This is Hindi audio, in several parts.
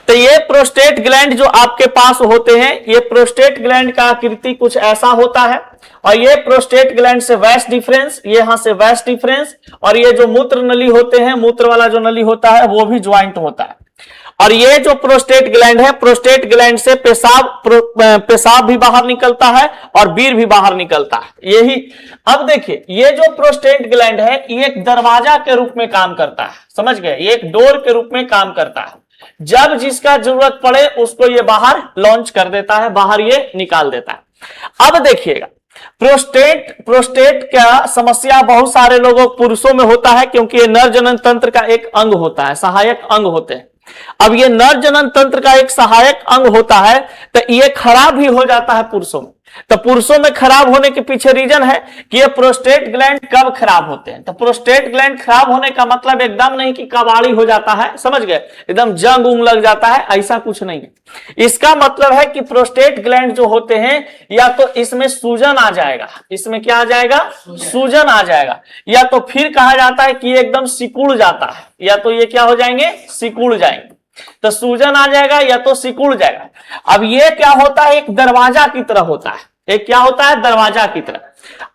तो ये प्रोस्टेट ग्लैंड जो आपके पास होते हैं, ये प्रोस्टेट ग्लैंड का आकृति कुछ ऐसा होता है, और ये प्रोस्टेट ग्लैंड से वैस डिफरेंस, ये यहां से वैस डिफरेंस, और ये जो मूत्र नली होते हैं, मूत्र वाला जो नली होता है वो भी ज्वाइंट होता है। और ये जो प्रोस्टेट ग्लैंड है, प्रोस्टेट ग्लैंड से पेशाब भी बाहर निकलता है और बीर भी बाहर निकलता है। यही अब देखिए, ये जो प्रोस्टेट ग्लैंड है ये एक दरवाजा के रूप में काम करता है, समझ गए, ये एक डोर के रूप में काम करता है। जब जिसका जरूरत पड़े उसको ये बाहर लॉन्च कर देता है, बाहर ये निकाल देता है। अब देखिएगा, प्रोस्टेट का समस्या बहुत सारे लोगों पुरुषों में होता है, क्योंकि ये नर जनन तंत्र का एक अंग होता है, सहायक अंग होते हैं। अब ये नर जनन तंत्र का एक सहायक अंग होता है, तो ये खराब भी हो जाता है पुरुषों में। तो पुरुषों में खराब होने के पीछे रीजन है कि ये प्रोस्टेट ग्लैंड कब खराब होते हैं। तो प्रोस्टेट ग्लैंड खराब होने का मतलब एकदम नहीं कि कबाड़ी हो जाता है, समझ गए, एकदम जंग उंग लग जाता है, ऐसा कुछ नहीं है। इसका मतलब है कि प्रोस्टेट ग्लैंड जो होते हैं, या तो इसमें सूजन आ जाएगा, इसमें क्या आ जाएगा, सूजन आ जाएगा, या तो फिर कहा जाता है कि ये एकदम सिकुड़ जाता है, या तो ये क्या हो जाएंगे, सिकुड़ जाएंगे। तो सूजन आ जाएगा या तो सिकुड़ जाएगा। अब ये क्या होता है, एक दरवाजा की तरह होता है, एक क्या होता है, दरवाजा की तरह।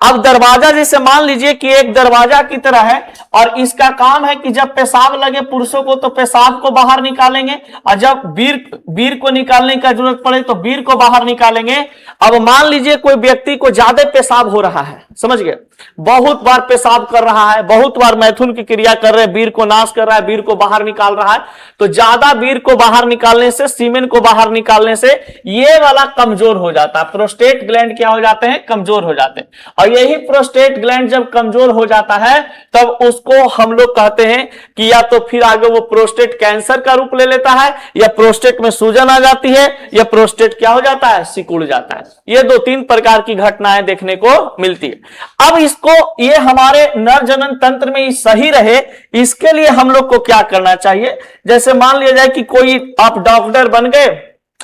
अब दरवाजा जैसे मान लीजिए कि एक दरवाजा की तरह है, और इसका काम है कि जब पेशाब लगे पुरुषों को तो पेशाब को बाहर निकालेंगे, और जब बीर को निकालने का जरूरत पड़े तो बीर को बाहर निकालेंगे। अब मान लीजिए कोई व्यक्ति को ज्यादा पेशाब हो रहा है, समझ गए, बहुत बार पेशाब कर रहा है, बहुत बार मैथुन की क्रिया कर रहे हैं, बीर को नाश कर रहा है, बीर को बाहर निकाल रहा है, तो ज्यादा बीर को बाहर निकालने से, सीमेन को बाहर निकालने से ये वाला कमजोर हो जाता है, प्रोस्टेट ग्लैंड क्या हो जाते हैं, कमजोर हो जाते हैं। और यही प्रोस्टेट ग्लैंड जब कमजोर हो जाता है तब उसको हम लोग कहते हैं कि या तो फिर आगे वो प्रोस्टेट कैंसर का रूप ले लेता है, या प्रोस्टेट में सूजन आ जाती है, या प्रोस्टेट क्या हो जाता है, सिकुड़ जाता है। ये 2-3 प्रकार की घटनाएं देखने को मिलती है। अब इसको, ये हमारे नर जनन तंत्र में सही रहे, इसके लिए हम लोग को क्या करना चाहिए। जैसे मान लिया जाए कि कोई आप डॉक्टर बन गए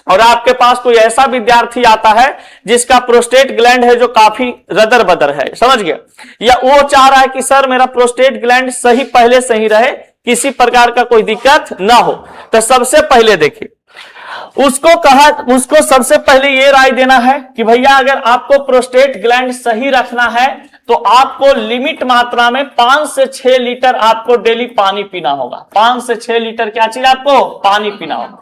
और आपके पास कोई ऐसा विद्यार्थी आता है जिसका प्रोस्टेट ग्लैंड है जो काफी रदर बदर है, समझ गया, या वो चाह रहा है कि सर मेरा प्रोस्टेट ग्लैंड सही पहले सही रहे, किसी प्रकार का कोई दिक्कत ना हो। तो सबसे पहले देखिए, उसको सबसे पहले ये राय देना है कि भैया अगर आपको प्रोस्टेट ग्लैंड सही रखना है तो आपको लिमिट मात्रा में 5 से 6 लीटर आपको डेली पानी पीना होगा। 5 से 6 लीटर क्या चीज, आपको पानी पीना होगा।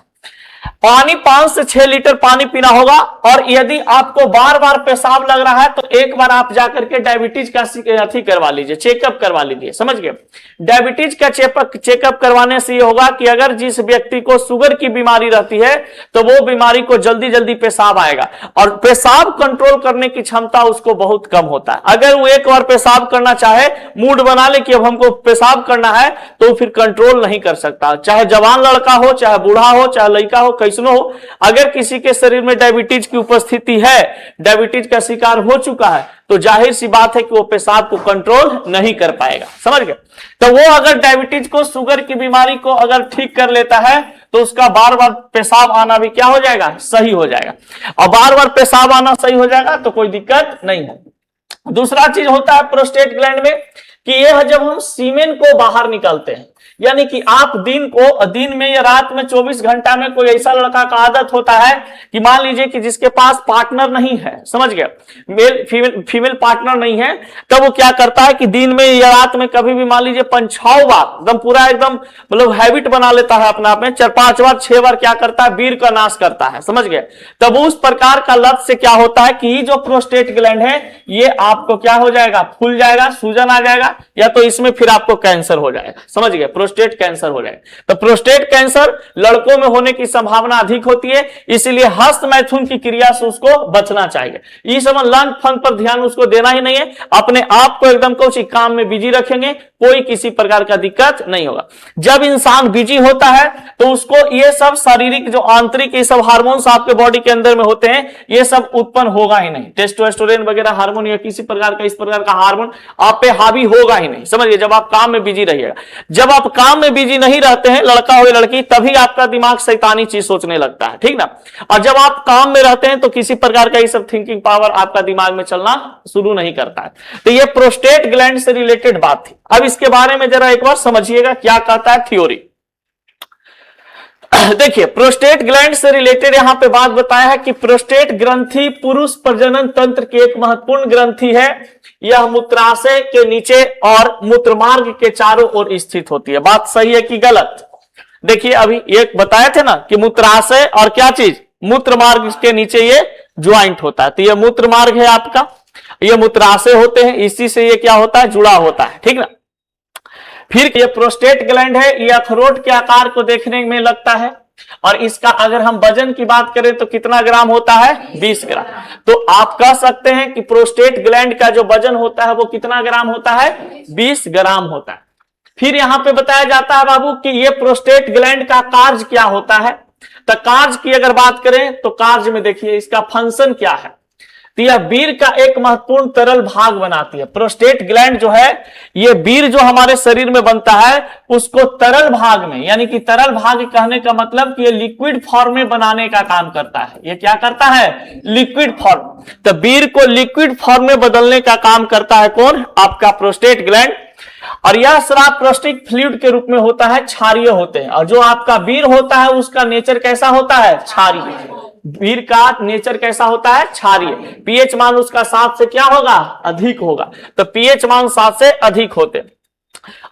पानी 5 से 6 लीटर पानी पीना होगा। और यदि आपको बार बार पेशाब लग रहा है तो एक बार आप जाकर के डायबिटीज का अथी करवा लीजिए, चेकअप करवा लीजिए, समझ गए। डायबिटीज का चेकअप करवाने से ये होगा कि अगर जिस व्यक्ति को शुगर की बीमारी रहती है तो वो बीमारी को जल्दी जल्दी पेशाब आएगा, और पेशाब कंट्रोल करने की क्षमता उसको बहुत कम होता है। अगर वो एक बार पेशाब करना चाहे, मूड बना ले कि अब हमको पेशाब करना है, तो फिर कंट्रोल नहीं कर सकता। चाहे जवान लड़का हो, चाहे बूढ़ा हो, चाहे लड़का हो, कैसनो हो, अगर किसी के शरीर में डायबिटीज की उपस्थिति है, डायबिटीज का शिकार हो चुका है, तो जाहिर सी बात है कि वो पेशाब को कंट्रोल नहीं कर पाएगा, समझ गए। तो वो अगर डायबिटीज को, शुगर की बीमारी को अगर ठीक कर लेता है तो उसका बार बार पेशाब आना भी क्या हो जाएगा, सही हो जाएगा। और बार बार पेशाब आना सही हो जाएगा तो कोई दिक्कत नहीं है। दूसरा चीज होता है प्रोस्टेट ग्लैंड में कि यह जब हम सीमेन को बाहर निकालते हैं, यानी कि आप दिन में या रात में 24 घंटा में कोई ऐसा लड़का का आदत होता है कि मान लीजिए कि जिसके पास पार्टनर नहीं है, समझ गए, मेल फीमेल पार्टनर नहीं है, तब वो क्या करता है कि दिन में या रात में कभी भी मान लीजिए 5-6 बार एकदम पूरा एकदम मतलब हैबिट बना लेता है अपना आप में, 4-5 बार 6 बार क्या करता है, वीर्य का नाश करता है, समझ गए। तब उस प्रकार का लत से क्या होता है कि जो प्रोस्टेट ग्लैंड है ये आपको क्या हो जाएगा, फूल जाएगा, सूजन आ जाएगा, या तो इसमें फिर आपको कैंसर हो जाएगा, समझ गए, प्रोस्टेट कैंसर हो जाएगा। तो प्रोस्टेट कैंसर लड़कों में होने की संभावना अधिक होती है, इसलिए हस्त मैथुन की क्रिया से उसको बचना चाहिए। इस समय लंच फन पर ध्यान उसको देना ही नहीं है, अपने आप को एकदम कुछ काम में बिजी रखेंगे, कोई किसी प्रकार का दिक्कत नहीं होगा। जब इंसान बिजी होता है तो उसको ये सब शारीरिक जो आंतरिक ये सब हार्मोन्स आपके बॉडी के अंदर में होते हैं ये सब उत्पन्न होगा ही नहीं। टेस्टोस्टेरोन वगैरह हार्मोन या किसी प्रकार का इस प्रकार का हार्मोन आप पे हावी होगा ही नहीं, समझिए। जब आप काम में बिजी रहिएगा, जब आप काम में बिजी नहीं रहते हैं, लड़का हो या लड़की, तभी आपका दिमाग शैतानी चीज सोचने लगता है, ठीक ना। और जब आप काम में रहते हैं तो किसी प्रकार का ये सब थिंकिंग पावर आपका दिमाग में चलना शुरू नहीं करता है। तो ये प्रोस्टेट ग्लैंड से रिलेटेड बात थी। अब इसके बारे में जरा एक बार समझिएगा क्या कहता है थ्योरी। देखिए प्रोस्टेट ग्लैंड से रिलेटेड यहां पे बात बताया है कि प्रोस्टेट ग्रंथि पुरुष प्रजनन तंत्र की एक महत्वपूर्ण ग्रंथि है। यह मूत्राशय के नीचे और मूत्रमार्ग के चारों ओर स्थित होती है। बात सही है कि गलत? देखिए अभी एक बताए थे ना कि मूत्राशय और क्या चीज, मूत्रमार्ग के नीचे ये ज्वाइंट होता है। तो ये मूत्रमार्ग है आपका, ये मूत्राशय होते हैं, इसी से ये क्या होता है, जुड़ा होता है, ठीक ना। फिर ये प्रोस्टेट ग्लैंड है, ये अखरोट के आकार को देखने में लगता है और इसका अगर हम वजन की बात करें तो कितना ग्राम होता है, 20 ग्राम। तो आप कह सकते हैं कि प्रोस्टेट ग्लैंड का जो वजन होता है वो कितना ग्राम होता है, 20 ग्राम होता है। फिर यहां पे बताया जाता है बाबू कि ये प्रोस्टेट ग्लैंड का कार्य क्या होता है। तो कार्य की अगर बात करें तो कार्य में देखिए इसका फंक्शन क्या है। तो यह वीर्य का एक महत्वपूर्ण तरल भाग बनाती है। प्रोस्टेट ग्लैंड जो है ये वीर्य जो हमारे शरीर में बनता है उसको तरल भाग में, यानी कि तरल भाग कहने का मतलब कि ये लिक्विड फॉर्म में बनाने का काम करता है। ये क्या करता है, लिक्विड फॉर्म। तो वीर्य को लिक्विड फॉर्म में बदलने का काम करता है कौन, आपका प्रोस्टेट ग्लैंड। और यह स्राव प्रोस्टेट फ्लूइड के रूप में होता है, क्षारीय होते हैं। और जो आपका वीर्य होता है उसका नेचर कैसा होता है, क्षारीय। वीर्य का नेचर कैसा होता है, क्षारीय। पीएच मान उसका 7 से क्या होगा, अधिक होगा। तो पीएच मान 7 से अधिक होते हैं।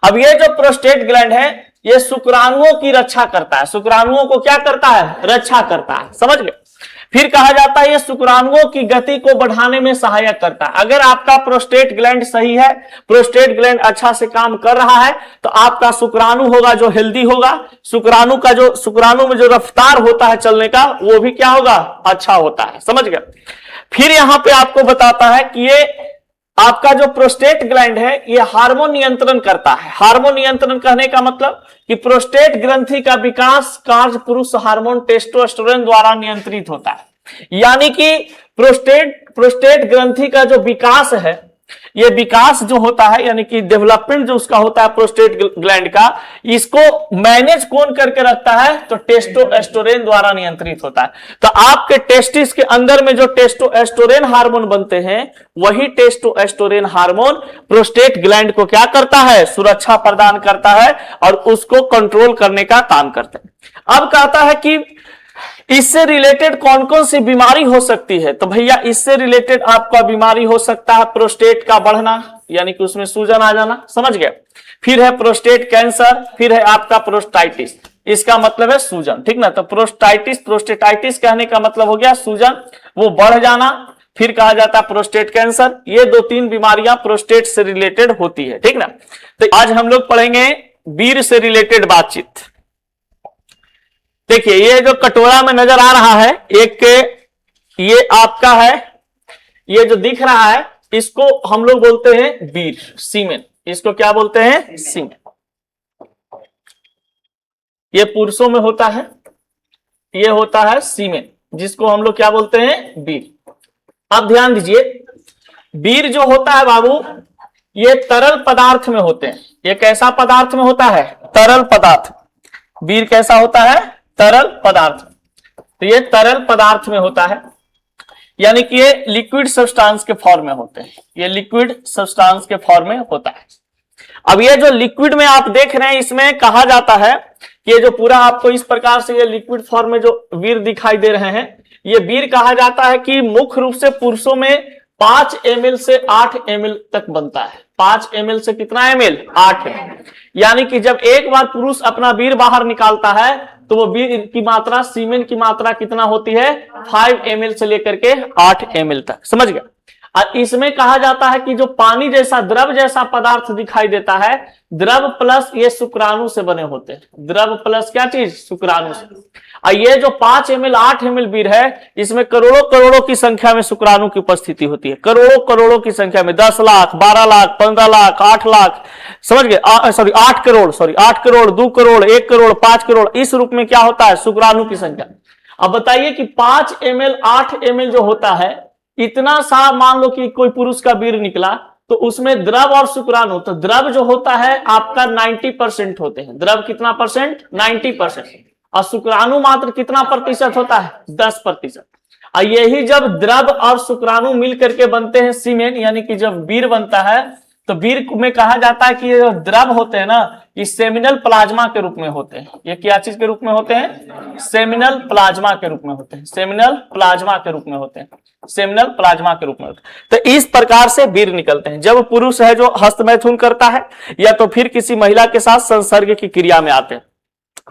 अब ये जो प्रोस्टेट ग्लैंड है ये शुक्राणुओं की रक्षा करता है। शुक्राणुओं को क्या करता है, रक्षा करता है, समझ गए। फिर कहा जाता है ये शुक्राणुओं की गति को बढ़ाने में सहायक करता है। अगर आपका प्रोस्टेट ग्लैंड सही है, प्रोस्टेट ग्लैंड अच्छा से काम कर रहा है तो आपका शुक्राणु होगा जो हेल्दी होगा। शुक्राणु का जो शुक्राणु में जो रफ्तार होता है चलने का वो भी क्या होगा, अच्छा होता है, समझ गए। फिर यहां पे आपको बताता है कि ये आपका जो प्रोस्टेट ग्लैंड है ये हार्मोन नियंत्रण करता है। हार्मोन नियंत्रण कहने का मतलब कि प्रोस्टेट ग्रंथि का विकास कार्य पुरुष हार्मोन टेस्टोस्टेरोन द्वारा नियंत्रित होता है। यानी कि प्रोस्टेट ग्रंथि का जो विकास है, ये विकास जो होता है यानी कि डेवलपमेंट जो उसका होता है प्रोस्टेट ग्लैंड का, इसको मैनेज कौन करके रखता है, तो टेस्टोस्टेरोन द्वारा नियंत्रित होता है। तो आपके टेस्टिस के अंदर में जो टेस्टोस्टेरोन हार्मोन बनते हैं वही टेस्टोस्टेरोन हार्मोन प्रोस्टेट ग्लैंड को क्या करता है, सुरक्षा प्रदान करता है और उसको कंट्रोल करने का काम करता है। अब कहता है कि इससे रिलेटेड कौन कौन सी बीमारी हो सकती है। तो भैया इससे रिलेटेड आपका बीमारी हो सकता है प्रोस्टेट का बढ़ना, यानी कि उसमें सूजन आ जाना, समझ गए। फिर है प्रोस्टेट कैंसर, फिर है आपका प्रोस्टाइटिस, इसका मतलब है सूजन, ठीक ना। तो प्रोस्टेटाइटिस कहने का मतलब हो गया सूजन, वो बढ़ जाना। फिर कहा जाता है प्रोस्टेट कैंसर। ये 2-3 बीमारियां प्रोस्टेट से रिलेटेड होती है, ठीक ना। तो आज हम लोग पढ़ेंगे वीर्य से रिलेटेड बातचीत। देखिए ये जो कटोरा में नजर आ रहा है एक, ये आपका है, ये जो दिख रहा है इसको हम लोग बोलते हैं वीर्य, सीमेन। इसको क्या बोलते हैं, सीमेन। ये पुरुषों में होता है, ये होता है सीमेन, जिसको हम लोग क्या बोलते हैं, वीर्य। अब ध्यान दीजिए, वीर्य जो होता है बाबू ये तरल पदार्थ में होते हैं। ये कैसा पदार्थ में होता है, तरल पदार्थ। वीर्य कैसा होता है, तरल पदार्थ। तो ये तरल पदार्थ में होता है, यानी कि ये लिक्विड सब्सटेंस के फॉर्म में होते हैं। ये लिक्विड सब्सटेंस के फॉर्म में होता है। अब ये जो लिक्विड में आप देख रहे हैं इसमें कहा जाता है कि ये जो पूरा आपको इस प्रकार से ये लिक्विड फॉर्म में जो वीर्य दिखाई दे रहे हैं, ये वीर्य कहा जाता है कि मुख्य रूप से पुरुषों में 5 ml से 8 ml तक बनता है। 5 ml से कितना ml, 8 ml। यानी कि जब एक बार पुरुष अपना वीर्य बाहर निकालता है तो वो वीर्य की मात्रा, सीमेन की मात्रा कितना होती है, 5 ml से लेकर के 8 ml तक, समझ गया। और इसमें कहा जाता है कि जो पानी जैसा द्रव जैसा पदार्थ दिखाई देता है, द्रव प्लस ये शुक्राणु से बने होते हैं। द्रव प्लस क्या चीज, शुक्राणु से। और ये जो 5 ml 8 ml वीर्य है इसमें करोड़ों करोड़ों की संख्या में शुक्राणु की उपस्थिति होती है। करोड़ों करोड़ों की संख्या में 10 लाख, 12 लाख, 15 लाख, 8 लाख, समझ गए, 8 करोड़, 8 करोड़, 2 करोड़, 1 करोड़, 5 करोड़, इस रूप में क्या होता है, शुक्राणु की संख्या। अब बताइए कि 5 ml 8 ml जो होता है, इतना सा मान लो कि कोई पुरुष का वीर्य निकला तो उसमें द्रव और शुक्राणु, तो द्रव जो होता है आपका 90% होते हैं। द्रव कितना परसेंट, 90%। और शुक्राणु मात्र कितना प्रतिशत होता है, 10%। और यही जब द्रव और शुक्राणु मिल करके बनते हैं सीमेन, यानी कि जब वीर्य बनता है तो वीर्य में कहा जाता है कि ये जो द्रव होते हैं ना, ये सेमिनल प्लाज्मा के रूप में होते हैं। ये क्या चीज के रूप में होते हैं, सेमिनल प्लाज्मा के रूप में होते हैं, सेमिनल प्लाज्मा के रूप में होते हैं, सेमिनल प्लाज्मा के रूप में होते हैं। तो इस प्रकार से वीर निकलते हैं जब पुरुष है जो हस्तमैथुन करता है या तो फिर किसी महिला के साथ संसर्ग की क्रिया में आते हैं।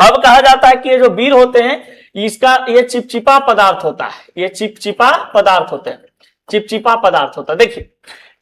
अब कहा जाता है कि ये जो वीर होते हैं इसका ये चिपचिपा पदार्थ होता है, ये चिपचिपा पदार्थ होते हैं, चिपचिपा पदार्थ होता है। देखिए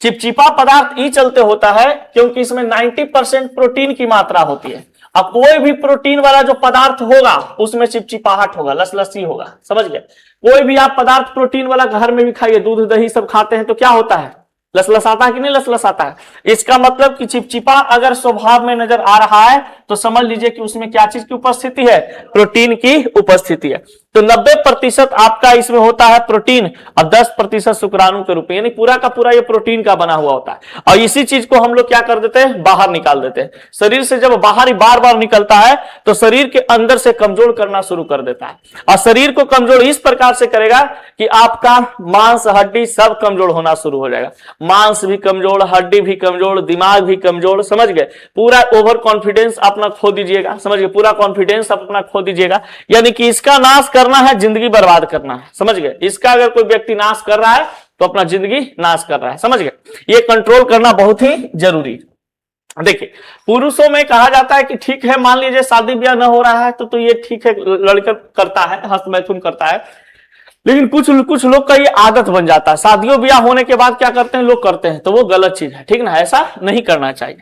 चिपचिपा पदार्थ ई चलते होता है क्योंकि इसमें 90% प्रोटीन की मात्रा होती है। अब कोई भी प्रोटीन वाला जो पदार्थ होगा उसमें चिपचिपाहट होगा, लसलसी होगा, समझ गए। कोई भी आप पदार्थ प्रोटीन वाला घर में भी खाइए, दूध दही सब खाते हैं तो क्या होता है, लसलसाता है कि नहीं लसलसाता है। इसका मतलब कि चिपचिपा अगर स्वभाव में नजर आ रहा है तो समझ लीजिए कि उसमें क्या चीज की उपस्थिति है, प्रोटीन की उपस्थिति है। तो 90% आपका इसमें होता है प्रोटीन और 10% शुक्राणु के रूप में, यानी पूरा का पूरा ये प्रोटीन का बना हुआ होता है। और इसी चीज को हम लोग क्या कर देते हैं, बाहर निकाल देते हैं। शरीर से जब बाहर ही बार बार निकलता है तो शरीर के अंदर से कमजोर करना शुरू कर देता है और शरीर को कमजोर इस प्रकार से करेगा कि आपका मांस हड्डी सब कमजोर होना शुरू हो जाएगा, मांस भी कमजोर, हड्डी भी कमजोर, दिमाग भी कमजोर, समझ गए। पूरा ओवर कॉन्फिडेंस अपना खो दीजिएगा, समझ गए, पूरा कॉन्फिडेंस अपना खो दीजिएगा। यानी कि इसका नाश करना है, जिंदगी बर्बाद करना है, समझ गए। इसका अगर कोई व्यक्ति नाश कर रहा है तो अपना जिंदगी नाश कर रहा है, समझ गए। ये कंट्रोल करना बहुत ही जरूरी है। देखिए पुरुषों में कहा जाता है कि ठीक है, मान लीजिए शादी ब्याह न हो रहा है तो ये ठीक है, लड़का करता है, हस्तमैथुन करता है, लेकिन कुछ लोग का ये आदत बन जाता है, शादियों ब्याह होने के बाद क्या करते हैं लोग करते हैं, तो वो गलत चीज है, ठीक ना, ऐसा नहीं करना चाहिए।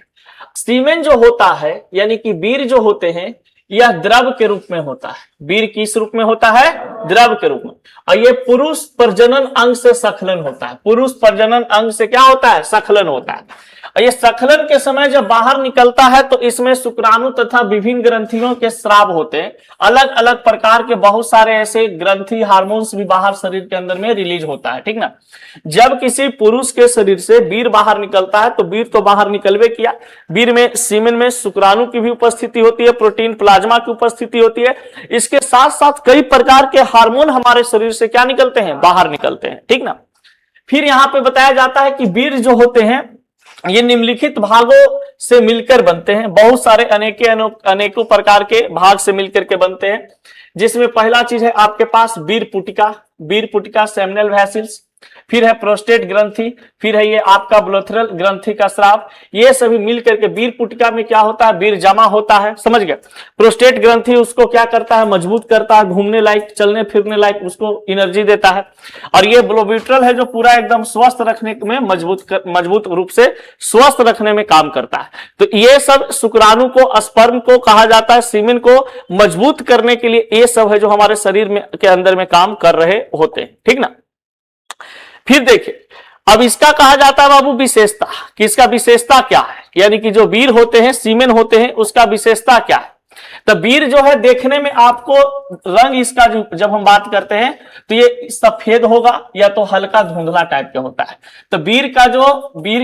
सीमेन जो होता है यानी कि वीर जो होते हैं यह द्रव के रूप में होता है। वीर किस रूप में होता है, द्रव के रूप में। और ये पुरुष प्रजनन अंग से सखलन होता है, पुरुष प्रजनन अंग से क्या होता है, सखलन होता है। और ये सखलन के समय जब बाहर निकलता है तो इसमें शुक्राणु तथा विभिन्न ग्रंथियों के स्राव होते हैं, अलग अलग प्रकार के बहुत सारे ऐसे ग्रंथि हार्मोन्स भी बाहर शरीर के अंदर में रिलीज होता है, ठीक ना। जब किसी पुरुष के शरीर से वीर बाहर निकलता है तो वीर तो बाहर निकलवे किया, वीर में सीमेन में शुक्राणु की भी उपस्थिति होती है, प्रोटीन प्लाज्मा की उपस्थिति होती है, इसके साथ साथ कई प्रकार के हार्मोन हमारे शरीर से क्या निकलते हैं, बाहर निकलते हैं, ठीक ना। फिर यहाँ पे बताया जाता है कि वीर जो होते हैं ये निम्नलिखित भागों से मिलकर बनते हैं, बहुत सारे अनेकों प्रकार के भाग से मिलकर के बनते हैं, जिसमें पहला चीज है आपके पास वीर पुटिका सेमिनल वैसिल्स, फिर है प्रोस्टेट ग्रंथि, फिर है ये आपका ब्लोथरल ग्रंथि का स्राव, ये सभी मिलकर के वीर पुटिका में क्या होता है, वीर जमा होता है, समझ गए। प्रोस्टेट ग्रंथि उसको क्या करता है, मजबूत करता है, घूमने लायक, चलने फिरने लायक उसको एनर्जी देता है। और ये ब्लोबिट्रल है जो पूरा एकदम स्वस्थ रखने में मजबूत रूप से स्वस्थ रखने में काम करता है। तो ये सब शुक्राणु को, स्पर्म को कहा जाता है, सीमेन को मजबूत करने के लिए ये सब है जो हमारे शरीर में के अंदर में काम कर रहे होते हैं, ठीक ना। फिर देखिए अब इसका कहा जाता है बाबू विशेषता, कि इसका विशेषता क्या है, यानी कि जो वीर होते हैं, सीमेन होते हैं, उसका विशेषता क्या है। तो वीर जो है देखने में आपको रंग इसका जब हम बात करते हैं तो ये सफेद होगा या तो हल्का धुंधला टाइप का होता है। तो वीर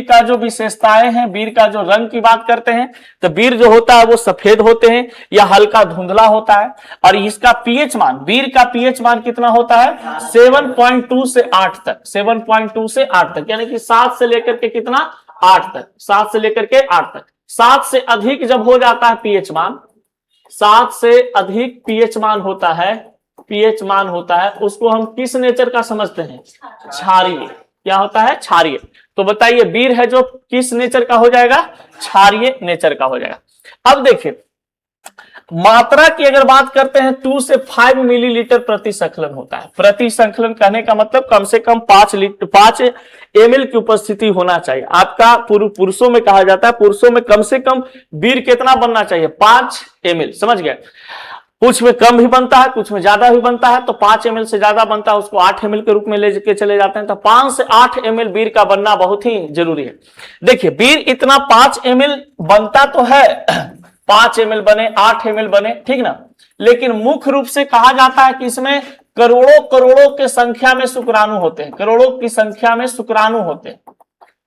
का जो विशेषताएं हैं, वीर का जो रंग की बात करते हैं तो वीर जो होता है वो सफेद होते हैं या हल्का धुंधला होता है। और इसका पीएच मान, वीर का पीएच मान कितना होता है, 7.2 से 8 तक, 7.2 से 8 तक, यानी कि 7 से लेकर के कितना, 8 तक, 7 से लेकर के 8 तक। 7 से अधिक जब हो जाता है पीएच मान, 7 से अधिक पीएच मान होता है, उसको हम किस नेचर का समझते हैं, क्षारीय। क्या होता है, क्षारीय। तो बताइए वीर है जो किस नेचर का हो जाएगा, क्षारीय नेचर का हो जाएगा। अब देखिए मात्रा की अगर बात करते हैं 2 से 5 मिलीलीटर प्रति संकलन होता है। प्रति संकलन कहने का मतलब कम से कम 5 ml की उपस्थिति होना चाहिए। आपका पुरुषों में कहा जाता है, पुरुषों में कम से कम वीर कितना बनना चाहिए, 5 ml, समझ गए। कुछ में कम भी बनता है, कुछ में ज्यादा भी बनता है, तो 5 ml से ज्यादा बनता है उसको 8 ml के रूप में लेके चले जाते हैं। तो 5 से 8 ml वीर का बनना बहुत ही जरूरी है। देखिए वीर इतना 5 ml बनता तो है, 5 ml बने, 8 ml बने, ठीक ना, लेकिन मुख्य रूप से कहा जाता है कि इसमें करोड़ों के संख्या में शुक्राणु होते हैं, करोड़ों की संख्या में शुक्राणु होते हैं,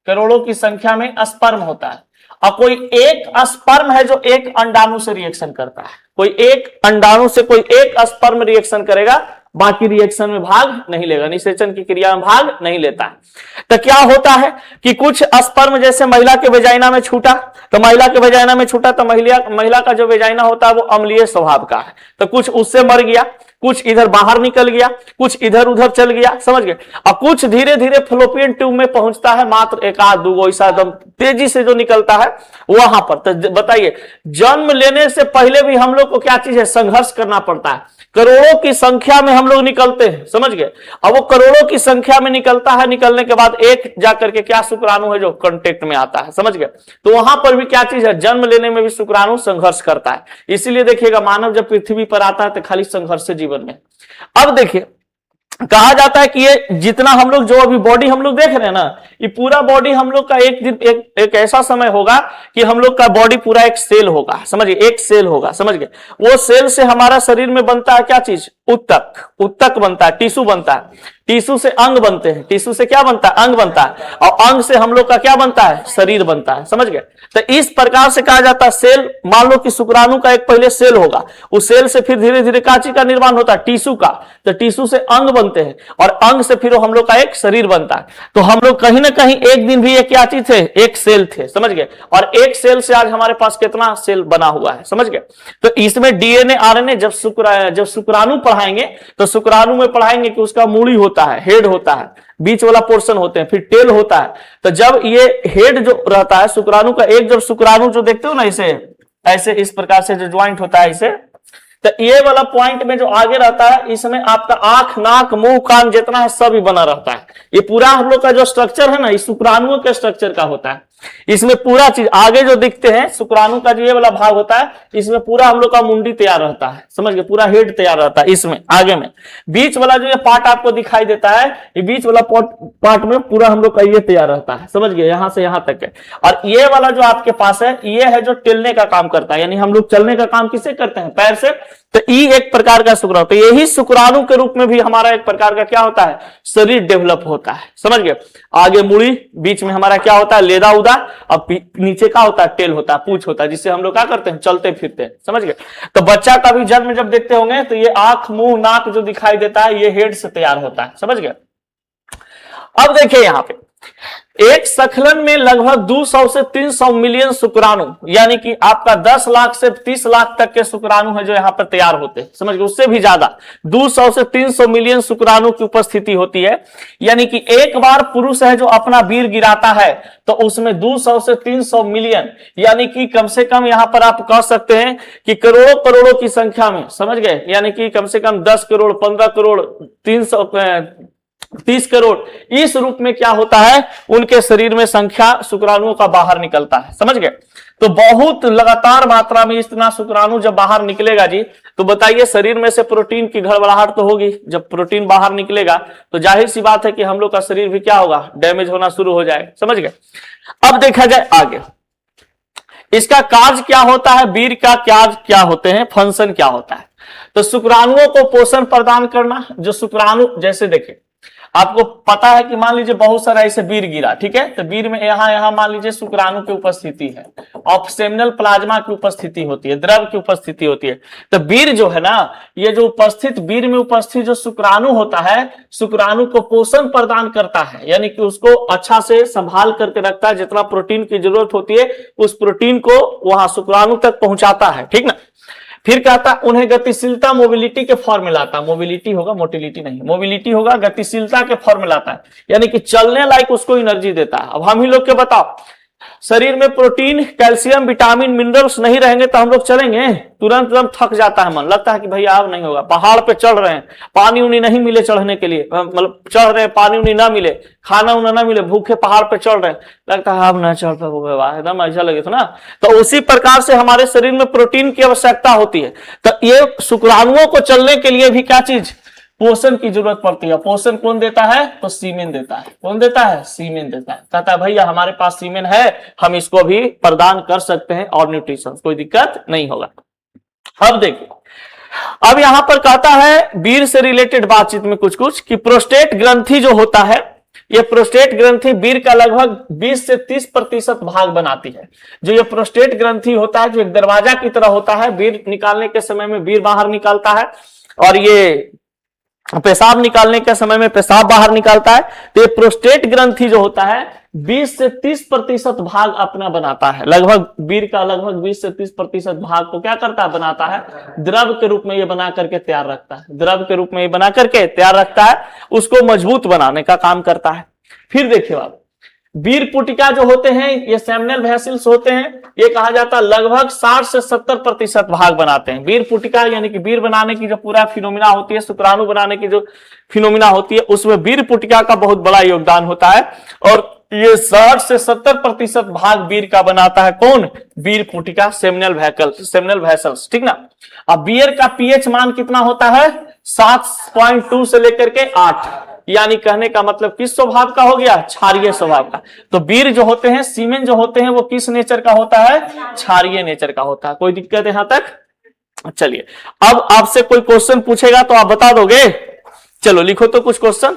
करोड़ों की संख्या में स्पर्म होता है। और कोई एक स्पर्म है जो एक अंडाणु से रिएक्शन करता है, कोई एक अंडाणु से कोई एक स्पर्म रिएक्शन करेगा बाकी रिएक्शन में भाग नहीं लेगा, निषेचन की क्रिया में भाग नहीं लेता है। तो क्या होता है कि कुछ स्पर्म जैसे महिला के वेजाइना में छूटा, तो महिला के वेजाइना में छूटा तो महिला का जो वेजाइना होता है वो अम्लीय स्वभाव का है, तो कुछ उससे मर गया, कुछ इधर बाहर निकल गया, कुछ इधर उधर चल गया, समझ गए, और कुछ धीरे धीरे फ्लोपियन ट्यूब में पहुंचता है, मात्र एक आध दो ऐसा एकदम तेजी से जो निकलता है वहां पर। तो बताइए, जन्म लेने से पहले भी हम लोग को क्या चीज है, संघर्ष करना पड़ता है। करोड़ों की संख्या में हम लोग निकलते हैं, समझ गए, अब वो करोड़ों की संख्या में निकलता है, निकलने के बाद एक जाकर के क्या शुक्राणु है जो कांटेक्ट में आता है, समझ गए। तो वहां पर भी क्या चीज है, जन्म लेने में भी शुक्राणु संघर्ष करता है। इसीलिए देखिएगा मानव जब पृथ्वी पर आता है तो खाली संघर्ष से जीवन में। अब देखिए, कहा जाता है कि ये जितना हम लोग जो अभी बॉडी हम लोग देख रहे हैं ना, ये पूरा बॉडी हम लोग का एक दिन एक ऐसा समय होगा कि हम लोग का बॉडी पूरा एक सेल होगा, समझिए, एक सेल होगा, समझ गए। वो सेल से हमारा शरीर में बनता है क्या चीज, उत्तक बनता है, टिश्यू बनता है, टिश्यू से अंग बनते हैं, टिश्यू से क्या बनता है, अंग बनता है, और अंग से हम लोग का क्या बनता है, शरीर बनता है, समझ गए। तो इस प्रकार से कहा जाता है सेल, मान लो कि शुक्राणु का एक पहले सेल होगा, उस सेल से फिर धीरे धीरे काची का निर्माण होता है, टिश्यू का, तो टिश्यू से अंग बनते हैं, और अंग से फिर हम लोग का एक शरीर बनता है। तो हम लोग कहीं ना कहीं एक दिन भी एक क्या चीज थे, एक सेल थे, समझ गए। और एक सेल से आज हमारे पास कितना सेल बना हुआ है, समझ गए। तो इसमें डीएनए आरएनए जब शुक्राणु पढ़ाएंगे तो शुक्राणु में पढ़ाएंगे कि उसका मूड़ी होता है, हेड होता है, बीच वाला पोर्शन होते हैं, फिर टेल होता है। तो जब ये हेड जो रहता है शुक्राणु का, एक जब शुक्राणु जो देखते हो ना इसे ऐसे इस प्रकार से जो ज्वाइंट होता है इसे, तो ये वाला पॉइंट में जो आगे रहता है इसमें आपका आंख नाक मुंह कान जितना है सब ही बना रहता है। ये पूरा हम लोग का जो स्ट्रक्चर है ना, इस शुक्राणुओं के स्ट्रक्चर का होता है। इसमें पूरा चीज आगे जो दिखते हैं शुक्राणु का जो ये वाला भाग होता है, इसमें पूरा हम लोग का मुंडी तैयार रहता है, समझ गए, पूरा हेड तैयार रहता है। इसमें आगे में बीच वाला जो ये पार्ट आपको दिखाई देता है, ये बीच वाला पार्ट में पूरा हम लोग का ये तैयार रहता है, समझ गए, यहां से यहां तक है। और ये वाला जो आपके पास है, ये है जो टिलने का काम करता है, यानी हम लोग चलने का काम किससे करते हैं, पैर से। तो ई एक प्रकार का शुक्राणु, तो यही शुक्राणु के रूप में भी हमारा एक प्रकार का क्या होता है, शरीर डेवलप होता है, समझ गए। आगे मुड़ी, बीच में हमारा क्या होता है, लेदा उदा, अब नीचे का होता है टेल होता है, पूंछ होता है, जिससे हम लोग क्या करते हैं, चलते फिरते हैं, समझ गए। तो बच्चा का भी जन्म जब देखते होंगे तो ये आंख मुंह नाक जो दिखाई देता है ये हेड से तैयार होता है, समझ गए। अब देखिए यहां पे एक सखलन में लगभग 200 से 300 मिलियन शुक्राणु, यानी कि आपका 10 लाख से 30 लाख तक के शुक्राणु है जो यहाँ पर तैयार होते हैं, समझ गए। उससे भी ज्यादा 200 से 300 मिलियन शुक्राणु की उपस्थिति होती है। यानी कि एक बार पुरुष है जो अपना वीर गिराता है तो उसमें 200 से 300 मिलियन, यानी कि कम से कम यहां पर आप कह सकते हैं कि करोड़ों करोड़ों की संख्या में, समझ गए, यानी कि कम से कम 10 करोड़ 15 करोड़ 30 करोड़ इस रूप में क्या होता है, उनके शरीर में संख्या शुक्राणुओं का बाहर निकलता है, समझ गए। तो बहुत लगातार मात्रा में इतना शुक्राणु जब बाहर निकलेगा जी, तो बताइए शरीर में से प्रोटीन की गड़बड़ाहट तो होगी। जब प्रोटीन बाहर निकलेगा तो जाहिर सी बात है कि हम लोग का शरीर भी क्या होगा, डैमेज होना शुरू हो जाएगा, समझ गए। अब देखा जाए आगे इसका कार्य क्या होता है, वीर का क्या होते हैं, फंक्शन क्या होता है। तो शुक्राणुओं को पोषण प्रदान करना, जो शुक्राणु जैसे देखें आपको पता है कि मान लीजिए बहुत सारा ऐसे वीर गिरा, ठीक है, तो वीर में यहां मान लीजिए शुक्राणु की उपस्थिति है, ऑप्सेमिनल प्लाज्मा की उपस्थिति होती है, द्रव की उपस्थिति होती है। तो वीर जो है ना, ये जो उपस्थित वीर में उपस्थित जो शुक्राणु होता है, शुक्राणु को पोषण प्रदान करता है, यानी कि उसको अच्छा से संभाल करके रखता है, जितना प्रोटीन की जरूरत होती है उस प्रोटीन को वहां शुक्राणु तक पहुंचाता है, ठीक ना। फिर कहता उन्हें गतिशीलता मोबिलिटी के फॉर्म में लाता, मोबिलिटी होगा मोटिलिटी नहीं, मोबिलिटी होगा गतिशीलता के फॉर्म में लाता है, यानी कि चलने लायक उसको एनर्जी देता है। अब हम ही लोग के बताओ, शरीर में प्रोटीन कैल्शियम विटामिन मिनरल्स नहीं रहेंगे तो हम लोग चलेंगे, तुरंत एकदम थक जाता है मन, लगता है कि भैया अब नहीं होगा। पहाड़ पे चढ़ रहे हैं, पानी उनी नहीं मिले चढ़ने के लिए, मतलब चढ़ रहे हैं पानी उनी ना मिले, खाना उना ना मिले, भूखे पहाड़ पे चढ़ रहे हैं, लगता है अब ना चढ़ पाओगे, एकदम ऐसा लगे तो ना। तो उसी प्रकार से हमारे शरीर में प्रोटीन की आवश्यकता होती है। तो ये शुक्राणुओं को चलने के लिए भी क्या चीज, पोषण की जरूरत पड़ती है। पोषण कौन देता है, तो सीमेन देता है। कौन देता है, सीमेन देता है। कहता है भैया हमारे पास सीमेन है, हम इसको भी प्रदान कर सकते हैं और न्यूट्रिशन, कोई दिक्कत नहीं होगा। अब देखिए, अब यहां पर कहता है वीर से रिलेटेड बातचीत में कुछ कि प्रोस्टेट ग्रंथि जो होता है, ये प्रोस्टेट ग्रंथि वीर का लगभग 20 से 30% भाग बनाती है। जो ये प्रोस्टेट ग्रंथि होता है, जो एक दरवाजा की तरह होता है, वीर निकालने के समय में वीर बाहर निकालता है, और ये पेशाब निकालने के समय में पेशाब बाहर निकालता है। तो ये प्रोस्टेट ग्रंथि जो होता है 20 से 30% भाग अपना बनाता है। लगभग वीर का लगभग 20 से 30% भाग को क्या करता है, बनाता है, द्रव के रूप में ये बना करके तैयार रखता है। द्रव के रूप में ये बना करके तैयार रखता है, उसको मजबूत बनाने का काम करता है। फिर देखिए आप, वीर पुटिका जो होते हैं ये सेमिनल वेसल्स होते हैं। ये कहा जाता है लगभग 60 से 70% भाग बनाते हैं। वीर पुटिका यानी कि वीर बनाने की जो पूरा फिनोमिना होती है, शुक्राणु बनाने की जो फिनोमिना होती है, उसमें वीर पुटिका का बहुत बड़ा योगदान होता है। और ये 60 से 70% भाग वीर का बनाता है। कौन? वीर पुटिका, सेमिनल वेसल्स, ठीक ना। अब बियर का पीएच मान कितना होता है? 7.2 से लेकर के 8, यानी कहने का मतलब किस स्वभाव का हो गया? क्षारीय स्वभाव का। तो वीर जो होते हैं, सीमेन जो होते हैं, वो किस नेचर का होता है? क्षारीय नेचर का होता है। कोई दिक्कत है यहां तक? चलिए, अब आपसे कोई क्वेश्चन पूछेगा तो आप बता दोगे? चलो लिखो तो कुछ क्वेश्चन।